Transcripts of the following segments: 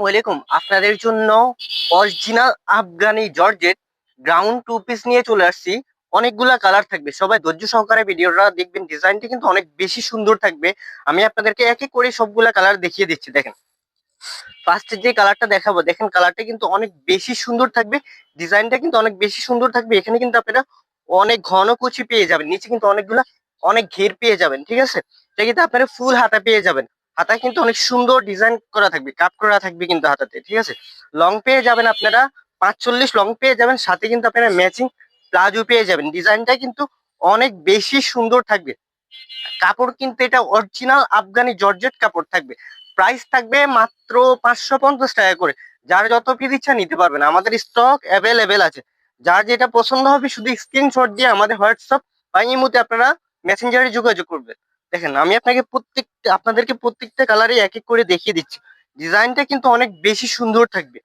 ওয়ালাইকুম, আপনাদের জন্য original Afghani georgette ground two piece নিয়ে চলে আসছি। অনেকগুলা কালার থাকবে, সবাই ধৈর্য সহকারে ভিডিওটা দেখবেন। ডিজাইনটি কিন্তু অনেক বেশি সুন্দর থাকবে। আমি আপনাদেরকে এক এক করে সবগুলা কালার দেখিয়ে দিচ্ছি। দেখেন, ফার্স্ট যে কালারটা দেখাবো, দেখেন কালারটা কিন্তু অনেক বেশি সুন্দর থাকবে। ডিজাইনটা কিন্তু অনেক বেশি সুন্দর থাকবে। এখানে কিন্তু আপনারা অনেক ঘন কুচি পেয়ে যাবেন, নিচে কিন্তু অনেক ঘের পেয়ে যাবেন। ঠিক আছে, এটা কিন্তু আপনারা ফুল হাতা পেয়ে যাবেন। হাতা কিন্তু অনেক সুন্দর ডিজাইন করা থাকবে, কাপ করা থাকবে কিন্তু হাতাতে। ঠিক আছে, লং পেয়ে যাবেন আপনারা 45 লং পেয়ে যাবেন, সাথে কিন্তু আপনারা ম্যাচিং প্লাজো পেয়ে যাবেন। ডিজাইনটা কিন্তু অনেক বেশি সুন্দর থাকবে। কাপড় কিন্তু এটা অরিজিনাল আফগানি জর্জেট কাপড় থাকবে। প্রাইস থাকবে মাত্র 550 টাকা করে। যার যত পিস ইচ্ছা নিতে পারবেন, আমাদের স্টক অ্যাভেলেবেল আছে। যার যেটা পছন্দ হবে শুধু স্ক্রিনশট দিয়ে আমাদের হোয়াটসঅ্যাপ বা ইমোতে আপনারা মেসেঞ্জারে যোগাযোগ করবেন। দেখেন, আমি আপনাদেরকে প্রত্যেকটা কালারে এক এক করে দেখিয়ে দিচ্ছি। ডিজাইনটা কিন্তু অনেক বেশি সুন্দর থাকবে।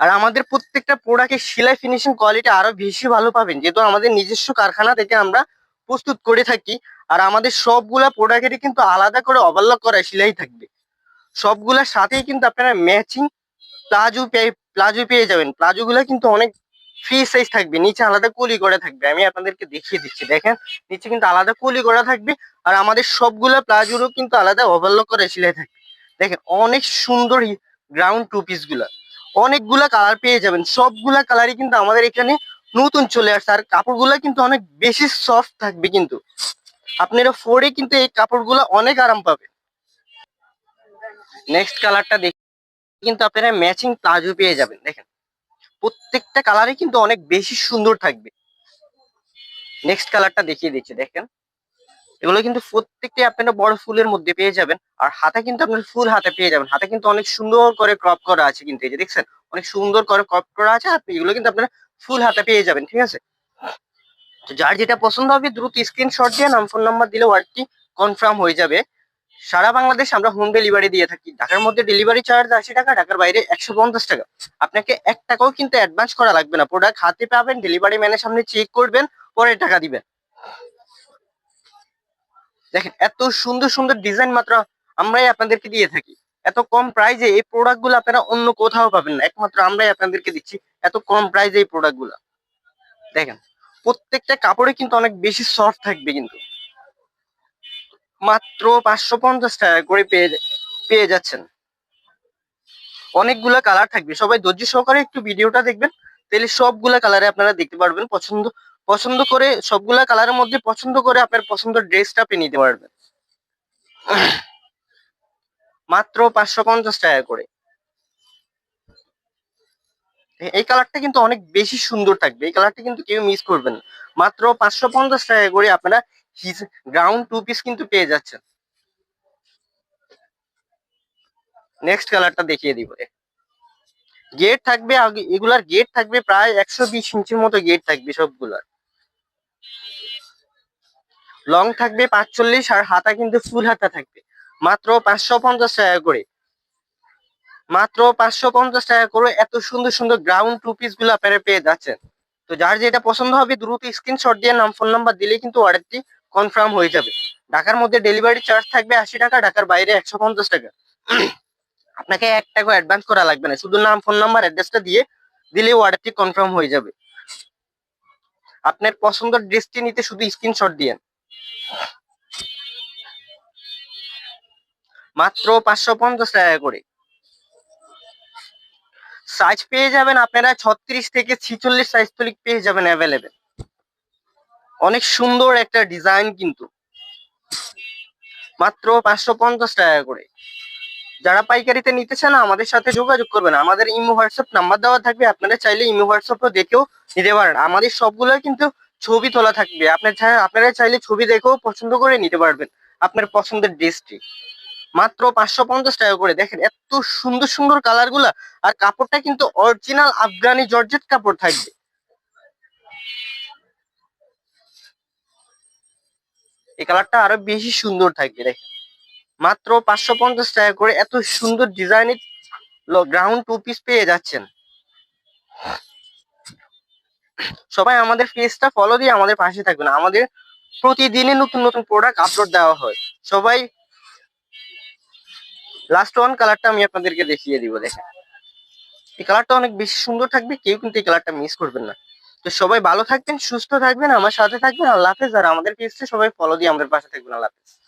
আর আমাদের প্রত্যেকটা প্রোডাক্টের সেলাই ফিনিশিং কোয়ালিটি আরো বেশি ভালো পাবেন, যেহেতু আমাদের নিজস্ব কারখানা থেকে আমরা প্রস্তুত করে থাকি। আর আমাদের সবগুলা প্রোডাক্টেরই কিন্তু আলাদা করে ওভারলক করা সেলাই থাকবে। সবগুলার সাথেই কিন্তু আপনারা ম্যাচিং প্লাজো পেয়ে যাবেন। প্লাজো গুলা কিন্তু অনেক ফ্রি সাইজ থাকবে, নিচে আলাদা কলি করা থাকবে। আমি আপনাদেরকে দেখিয়ে দিচ্ছি, দেখেন নিচে কিন্তু আলাদা কলি করা থাকবে। আর আমাদের সবগুলা প্লাজোরও কিন্তু আলাদা ওভারলক করা সেলাই থাকবে। দেখেন অনেক সুন্দর গ্রাউন্ড টু পিস গুলা, অনেকগুলা কালার পেয়ে যাবেন। সবগুলা কালারই কিন্তু আমাদের এখানে নতুন চলে আসছে। আর কাপড়গুলা কিন্তু অনেক বেশি সফট থাকবে, কিন্তু আপনারা পরে কিন্তু এই কাপড়গুলা অনেক আরাম পাবেন। নেক্সট কালারটা দেখি, কিন্তু আপনারা ম্যাচিং প্লাজো পেয়ে যাবেন। দেখেন প্রত্যেকটা কালারই কিন্তু অনেক বেশি সুন্দর থাকবে। নেক্সট কালারটা দেখিয়ে দিচ্ছি, দেখেন এগুলো কিন্তু প্রত্যেকটি আপনারা বড় ফুলের মধ্যে পেয়ে যাবেন। আর হাতা কিন্তু আপনার ফুল হাতে পেয়ে যাবেন। হাতে কিন্তু অনেক সুন্দর করে ক্রপ করা আছে, কিন্তু এই যে দেখছেন অনেক সুন্দর করে ক্রপ করা আছে। আর এগুলো কিন্তু আপনারা ফুল হাতে পেয়ে যাবেন। ঠিক আছে, তো যার যেটা পছন্দ হবে দ্রুত স্ক্রিনশট দিয়ে নাম ফোন নাম্বার দিলে অর্ডারটি কনফার্ম হয়ে যাবে। সারা বাংলাদেশ আমরা হোম ডেলিভারি দিয়ে থাকি। ঢাকার মধ্যে ডেলিভারি চার্জ 80 টাকা, ঢাকার বাইরে 150 টাকা। আপনাকে 1 টাকাও কিন্তু অ্যাডভান্স করা লাগবে না। প্রোডাক্ট হাতে পাবেন, ডেলিভারি ম্যানের সামনে চেক করবেন, পরে টাকা দিবেন। দেখেন এত সুন্দর সুন্দর ডিজাইন মাত্র আমরাই আপনাদেরকে দিয়ে থাকি। এত কম প্রাইজে এই প্রোডাক্ট গুলো আপনারা অন্য কোথাও পাবেন না, একমাত্র আমরাই আপনাদেরকে দিচ্ছি এত কম প্রাইজে এই প্রোডাক্ট গুলা। দেখেন প্রত্যেকটা কাপড়ে কিন্তু অনেক বেশি সফট থাকবে, কিন্তু মাত্র 550 টাকা করে পেয়ে যাচ্ছেন। অনেকগুলা কালার থাকবে, সবাই ধৈর্য সহকারে একটু ভিডিওটা দেখবেন, তাহলে সবগুলা কালারে আপনারা দেখতে পারবেন। পছন্দ পছন্দ করে সবগুলা কালারের মধ্যে পছন্দ করে আপনার পছন্দের ড্রেসটা আপনি নিতে পারবেন। মাত্র 550 টাকা করে। এই কালারটা কিন্তু অনেক বেশি সুন্দর থাকবে, এই কালারটা কিন্তু কেউ মিস করবেন না। মাত্র 550 টাকা করে আপনারা গ্রাউন্ড টু পিস কিন্তু পেয়ে যাচ্ছেন। নেক্সট কালারটা দেখিয়ে দিব। গেট থাকবে এগুলার গেট থাকবে প্রায় 120 ইঞ্চির মতো গেট থাকবে সবগুলার। লং থাকবে 45, আর হাতা কিন্তু ফুল হাতা থাকবে। মাত্র 550 টাকা করে। মাত্র 550 টাকা করে এত সুন্দর সুন্দর গ্রাউন্ড টু পিস গুলো আপনারা পেয়ে যাচ্ছেন। তো যার যেটা পছন্দ হবে দ্রুত স্ক্রিনশট দিয়ে নাম ফোন নাম্বার দিলে কিন্তু অর্ডারটি কনফার্ম হয়ে যাবে। ঢাকার মধ্যে ডেলিভারি চার্জ থাকবে 80 টাকা, ঢাকার বাইরে 150 টাকা। আপনাকে 1 টাকা অ্যাডভান্স করা লাগবে না, শুধু নাম ফোন নাম্বার অ্যাড্রেসটা দিয়ে দিলেই অর্ডারটি কনফার্ম হয়ে যাবে। আপনার পছন্দের ড্রেসটি নিতে শুধু স্ক্রিনশট দিয়েন। মাত্র 550 টাকা করে। সাইজ পেয়ে যাবেন আপনারা 36 থেকে 46 সাইজ তৈরি পেয়ে যাবেন অ্যাভেলেবেল। অনেক সুন্দর একটা ডিজাইন, কিন্তু মাত্র 550 টাকা করে। যারা পাইকারিতে নিতে চান আমাদের সাথে যোগাযোগ করবেন, আমাদের ইমো হোয়াটসঅ্যাপ নাম্বার দেওয়া থাকবে। আপনারা চাইলে ইমো হোয়াটসঅ্যাপও দেখেও নিতে পারেন। আমাদের সবগুলো কিন্তু ছবি তোলা থাকবে, আপনারা চাইলে ছবি দেখেও পছন্দ করে নিতে পারবেন আপনার পছন্দের ড্রেসটি। মাত্র 550 টাকা করে। দেখেন এত সুন্দর সুন্দর কালার গুলা, আর কাপড়টা কিন্তু অরিজিনাল আফগানি জর্জেট কাপড় থাকবে। এই কালারটা আরো বেশি সুন্দর থাকবে। দেখেন মাত্র 550 টাকা করে এত সুন্দর ডিজাইনের গ্রাউন্ড টু পিস পেয়ে যাচ্ছেন। সবাই আমাদের পেজটা ফলো দিয়ে আমাদের পাশে থাকবেন। আমাদের প্রতিদিনই নতুন নতুন প্রোডাক্ট আপলোড দেওয়া হয়। সবাই লাস্ট ওয়ান কালারটা আমি আপনাদেরকে দেখিয়ে দিব, দেখেন এই কালারটা অনেক বেশি সুন্দর থাকবে, কেউ কিন্তু এই কালারটা মিস করবেন না। তো সবাই ভালো থাকবেন, সুস্থ থাকবেন, আমার সাথে থাকবেন। আল্লাহ হাফেজ। আর আমাদের পেজটা সবাই ফলো দিয়ে আমাদের পাশে থাকবেন। আল্লাহ হাফেজ।